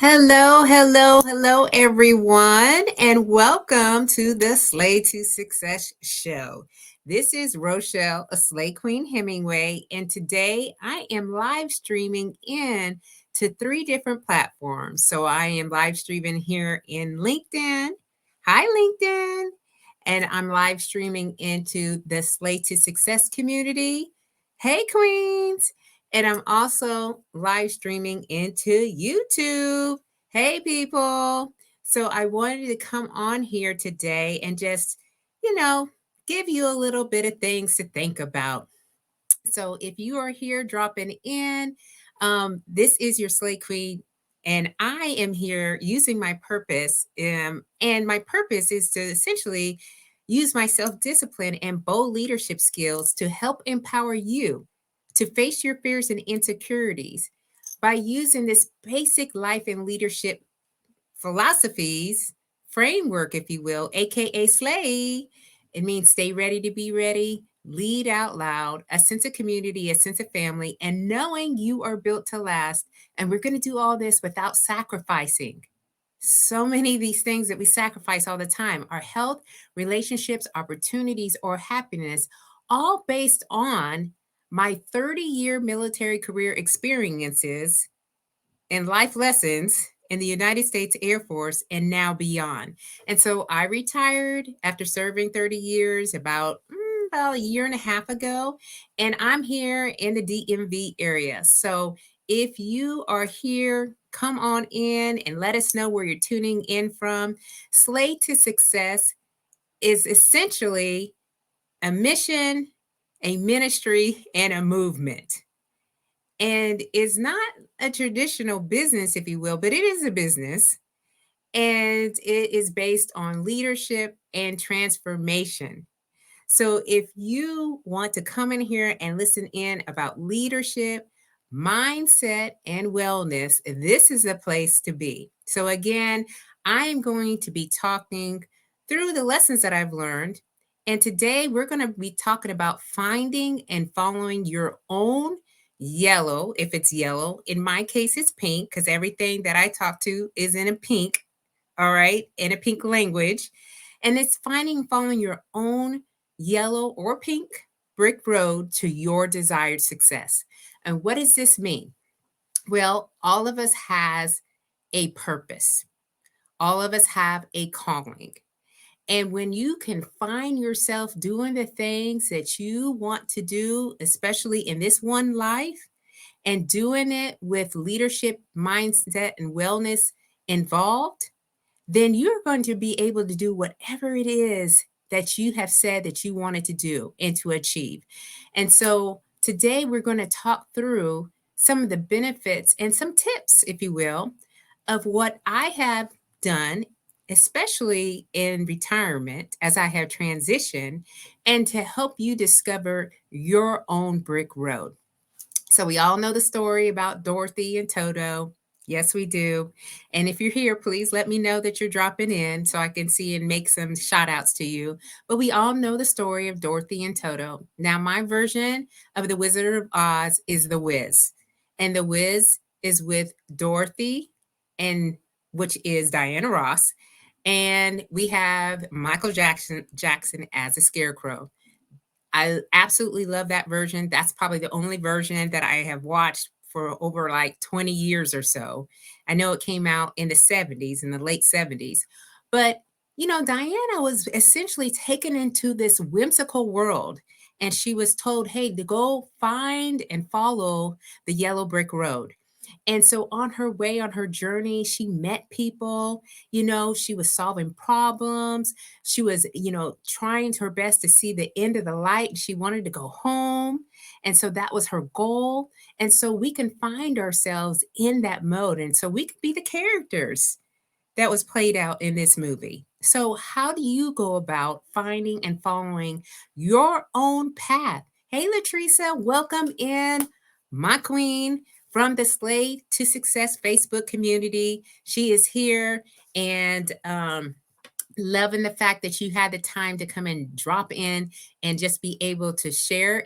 Hello, hello, hello, everyone, and welcome to the Slay to Success show. This is Rochelle, a Slay Queen Hemingway, and today I am live streaming in to three different platforms. So I am live streaming here in LinkedIn. Hi, LinkedIn. And I'm live streaming into the Slay to Success community. Hey, Queens. And I'm also live streaming into YouTube. Hey, people. So I wanted to come on here today and just, you know, give you a little bit of things to think about. So if you are here dropping in, this is your Slay Queen. And I am here using my purpose. And my purpose is to essentially use my self discipline and bold leadership skills to help empower you to face your fears and insecurities by using this basic life and leadership philosophies, framework, if you will, aka slay. It means stay ready to be ready, lead out loud, a sense of community, a sense of family, and knowing you are built to last. And we're going to do all this without sacrificing. So many of these things that we sacrifice all the time our health, relationships, opportunities, or happiness, all based on my 30-year military career experiences and life lessons in the United States Air Force and now beyond. And so I retired after serving 30 years about a year and a half ago, and I'm here in the DMV area. So if you are here, come on in and let us know where you're tuning in from. Slay to Success is essentially a mission, a ministry, and a movement and is not a traditional business, if you will, but it is a business. And it is based on leadership and transformation. So if you want to come in here and listen in about leadership, mindset, and wellness, this is a place to be. So again, I am going to be talking through the lessons that I've learned. And today we're going to be talking about finding and following your own yellow, if it's yellow. In my case, it's pink because everything that I talk to is in a pink, all right, in a pink language. And it's finding and following your own yellow or pink brick road to your desired success. And what does this mean? Well, all of us has a purpose. All of us have a calling. And when you can find yourself doing the things that you want to do, especially in this one life, and doing it with leadership, mindset, and wellness involved, then you're going to be able to do whatever it is that you have said that you wanted to do and to achieve. And so today we're going to talk through some of the benefits and some tips, if you will, of what I have done, especially in retirement as I have transitioned, and to help you discover your own brick road. So we all know the story about Dorothy and Toto. Yes, we do. And if you're here, please let me know that you're dropping in so I can see and make some shout outs to you. But we all know the story of Dorothy and Toto. Now, my version of The Wizard of Oz is The Wiz. And The Wiz is with Dorothy, and which is Diana Ross. And we have Michael Jackson as a scarecrow. I absolutely love that version. That's probably the only version that I have watched for over like 20 years or so. I know it came out in the 70s, in the late 70s. But, Diana was essentially taken into this whimsical world and she was told, hey, to go find and follow the yellow brick road. And so on her way, on her journey, she met people, she was solving problems. She was, trying her best to see the end of the light. She wanted to go home. And so that was her goal. And so we can find ourselves in that mode. And so we could be the characters that was played out in this movie. So, how do you go about finding and following your own path? Hey, Latricia, welcome in, my queen from the Slay to Success Facebook community. She is here and loving the fact that you had the time to come and drop in and just be able to share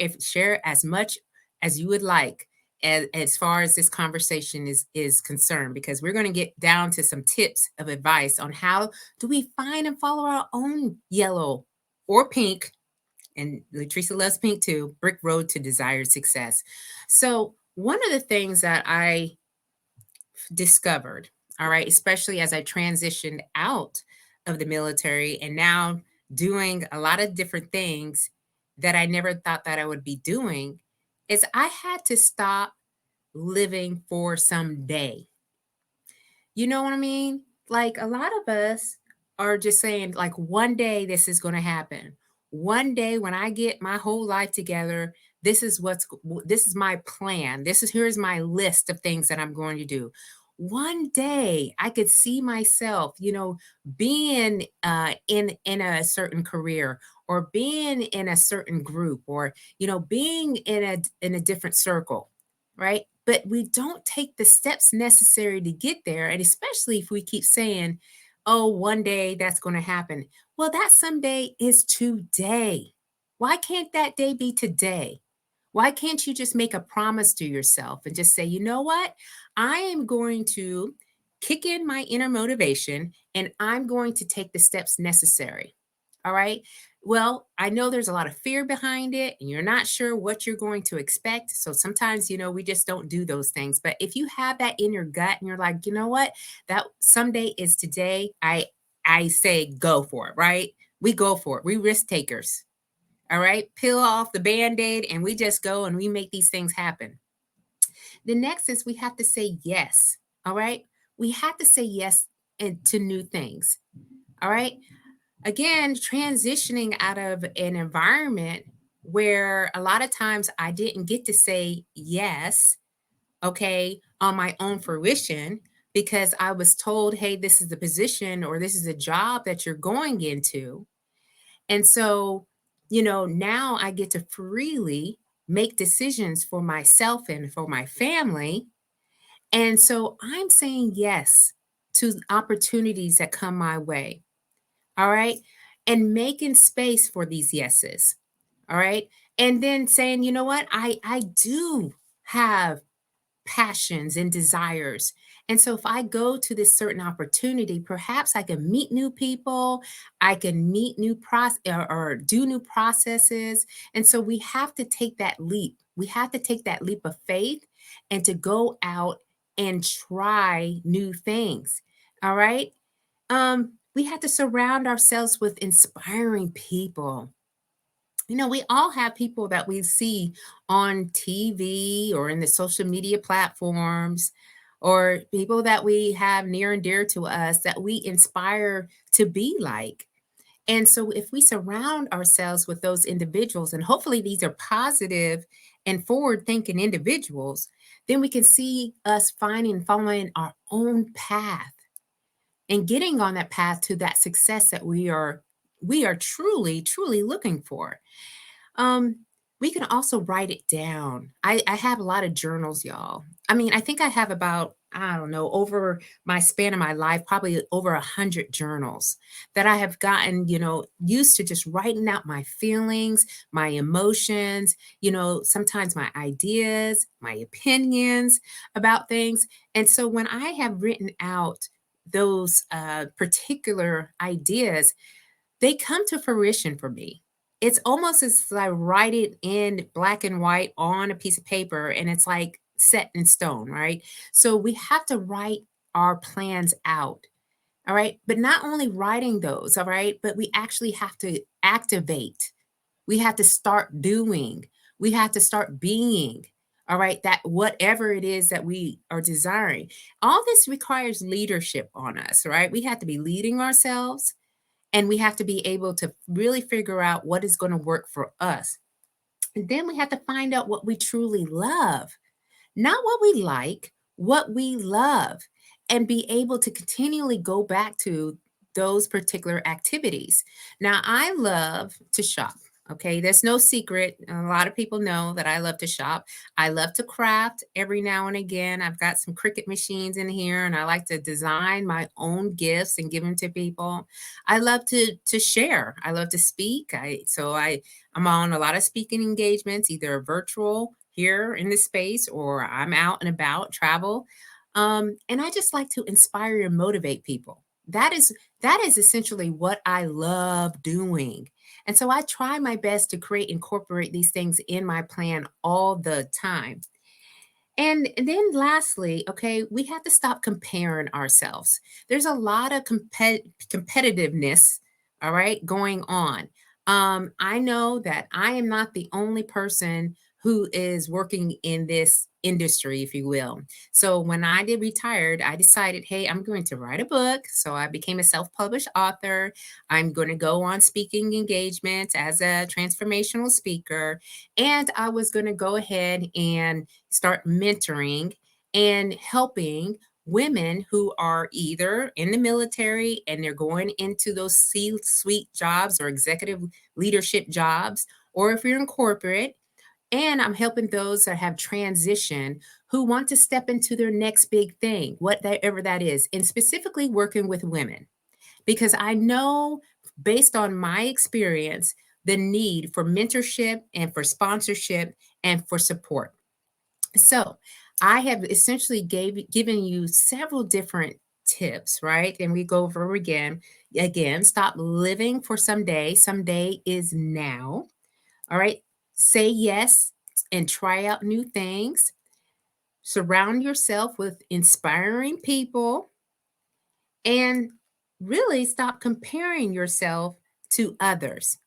as much as you would like. as far as this conversation is concerned, because we're going to get down to some tips of advice on how do we find and follow our own yellow or pink, and Latricia loves pink too, brick road to desired success. So one of the things that I discovered, all right, especially as I transitioned out of the military and now doing a lot of different things that I never thought that I would be doing, is I had to stop living for someday. You know what I mean? Like a lot of us are just saying, like, one day this is going to happen. One day when I get my whole life together, this is my plan. Here's my list of things that I'm going to do. One day I could see myself, being in a certain career, or being in a certain group, or being in a different circle, right? But we don't take the steps necessary to get there. And especially if we keep saying, oh, one day that's going to happen. Well, that someday is today. Why can't that day be today? Why can't you just make a promise to yourself and just say, you know what? I am going to kick in my inner motivation and I'm going to take the steps necessary. All right. Well, I know there's a lot of fear behind it and you're not sure what you're going to expect. So sometimes, we just don't do those things. But if you have that in your gut and you're like, you know what, that someday is today, I say go for it, right? We go for it. We risk takers. All right. Peel off the band-aid and we just go and we make these things happen. The next is we have to say yes. All right. We have to say yes to new things. All right. Again, transitioning out of an environment where a lot of times I didn't get to say yes, okay, on my own fruition, because I was told, hey, this is the position or this is a job that you're going into. And so, now I get to freely make decisions for myself and for my family. And so I'm saying yes to opportunities that come my way. All right. And making space for these yeses. All right. And then saying, you know what? I do have passions and desires. And so if I go to this certain opportunity, perhaps I can meet new people, I can meet new process or do new processes. And so we have to take that leap. We have to take that leap of faith and to go out and try new things. All right. We have to surround ourselves with inspiring people. We all have people that we see on TV or in the social media platforms, or people that we have near and dear to us that we inspire to be like. And so, if we surround ourselves with those individuals, and hopefully these are positive and forward thinking individuals, then we can see us following our own path and getting on that path to that success that we are truly, truly looking for. Um, we can also write it down. I have a lot of journals, y'all. I mean, I think I have about, I don't know, over my span of my life, probably over 100 journals that I have gotten, used to just writing out my feelings, my emotions, sometimes my ideas, my opinions about things. And so when I have written out those particular ideas, they come to fruition for me. It's almost as if I write it in black and white on a piece of paper and it's like set in stone, right? So we have to write our plans out. All right. But not only writing those, all right, but we actually have to activate. We have to start doing. We have to start being. All right. That whatever it is that we are desiring. All this requires leadership on us, right? We have to be leading ourselves and we have to be able to really figure out what is going to work for us. And then we have to find out what we truly love, not what we like, what we love, and be able to continually go back to those particular activities. Now, I love to shop. Okay, there's no secret. A lot of people know that I love to shop. I love to craft every now and again. I've got some Cricut machines in here and I like to design my own gifts and give them to people. I love to share. I love to speak. I'm on a lot of speaking engagements, either virtual here in this space or I'm out and about, travel. And I just like to inspire and motivate people. That is essentially what I love doing. And so I try my best to create incorporate these things in my plan all the time. And then lastly, okay, we have to stop comparing ourselves. There's a lot of competitiveness, all right, going on. I know that I am not the only person who is working in this industry, if you will. So when I did retired, I decided, hey, I'm going to write a book. So I became a self-published author. I'm going to go on speaking engagements as a transformational speaker. And I was going to go ahead and start mentoring and helping women who are either in the military and they're going into those C suite jobs or executive leadership jobs, or if you're in corporate. And I'm helping those that have transition who want to step into their next big thing, whatever that is, and specifically working with women. Because I know based on my experience, the need for mentorship and for sponsorship and for support. So I have essentially given you several different tips, right? And we go over again, stop living for someday. Someday is now. All right. Say yes and try out new things. Surround yourself with inspiring people and really stop comparing yourself to others.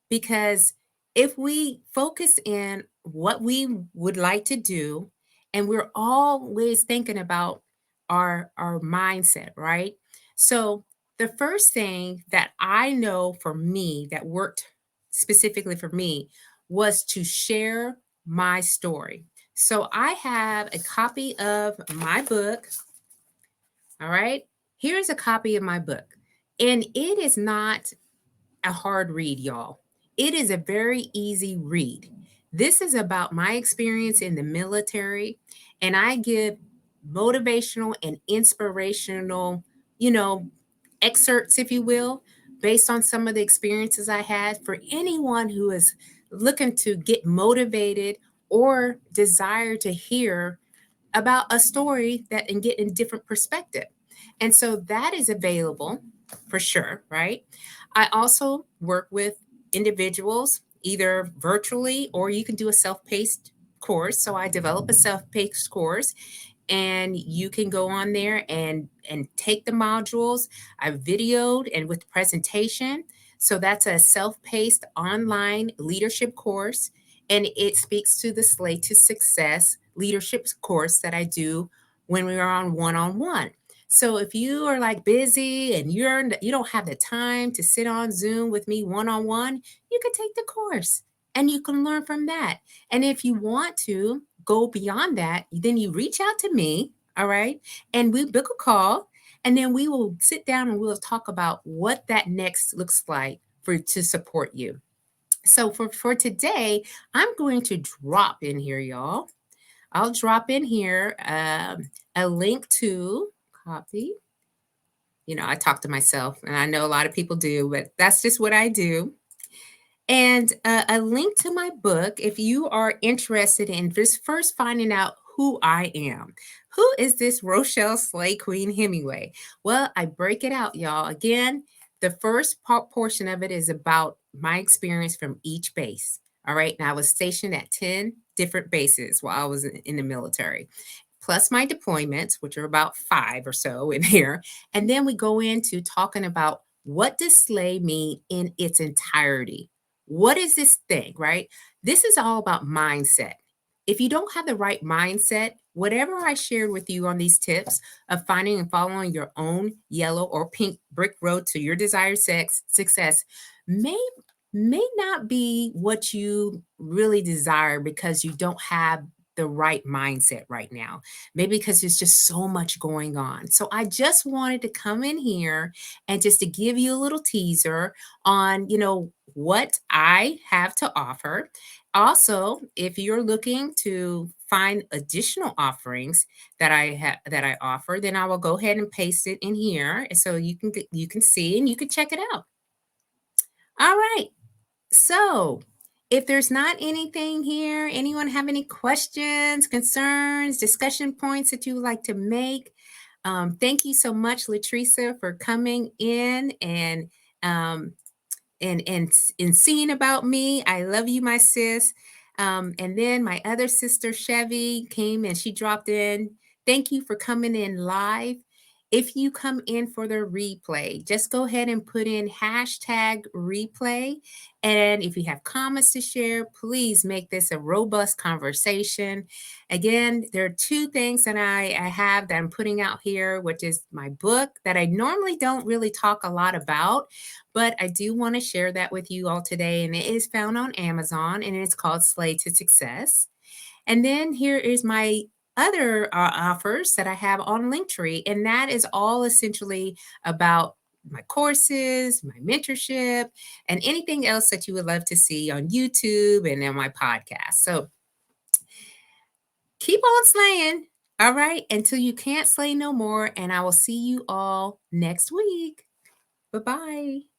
Because if we focus in what we would like to do, and we're always thinking about our mindset, right? So the first thing that I know for me that worked specifically for me was to share my story. So I have a copy of my book, all right. Here's a copy of my book. And it is not a hard read, y'all. It is a very easy read. This is about my experience in the military, and I give motivational and inspirational, you know, excerpts, if you will, based on some of the experiences I had for anyone who is looking to get motivated or desire to hear about a story that and get a different perspective. And so that is available for sure, right? I also work with individuals either virtually or you can do a self-paced course. So I develop a self-paced course and you can go on there and take the modules. I videoed and with presentation. So that's a self-paced online leadership course, and it speaks to the Slate to Success leadership course that I do when we are on one-on-one. So if you are like busy and you don't have the time to sit on Zoom with me one-on-one, you can take the course and you can learn from that. And if you want to go beyond that, then you reach out to me, all right? And we book a call and then we will sit down and we'll talk about what that next looks like for to support you. So for today, I'm going to drop in here, y'all. I'll drop in here a link to copy. I talk to myself, and I know a lot of people do, but that's just what I do. And a link to my book if you are interested in just first finding out who I am. Who is this Rochelle Slay Queen Hemingway? Well, I break it out, y'all. Again, the first portion of it is about my experience from each base. All right. Now, I was stationed at 10 different bases while I was in the military, plus my deployments, which are about 5 or so in here. And then we go into talking about what does slay mean in its entirety. What is this thing, right? This is all about mindset. If you don't have the right mindset, whatever I shared with you on these tips of finding and following your own yellow or pink brick road to your desired success may not be what you really desire because you don't have the right mindset right now. Maybe because there's just so much going on. So I just wanted to come in here and just to give you a little teaser on, what I have to offer. Also, if you're looking to find additional offerings that I offer, then I will go ahead and paste it in here so you can see and you can check it out. All right. So, If there's not anything here, anyone have any questions, concerns, discussion points that you would like to make? Thank you so much, Latricia, for coming in um, and seeing about me. I love you, my sis. And then my other sister Chevy came and she dropped in. Thank you for coming in live. If you come in for the replay, just go ahead and put in hashtag replay. And if you have comments to share, please make this a robust conversation. Again, there are two things that I have that I'm putting out here, which is my book that I normally don't really talk a lot about, but I do want to share that with you all today. And it is found on Amazon and it's called Slay to Success. And then here is my other offers that I have on Linktree. And that is all essentially about my courses, my mentorship, and anything else that you would love to see on YouTube and on my podcast. So keep on slaying. All right. Until you can't slay no more. And I will see you all next week. Bye bye.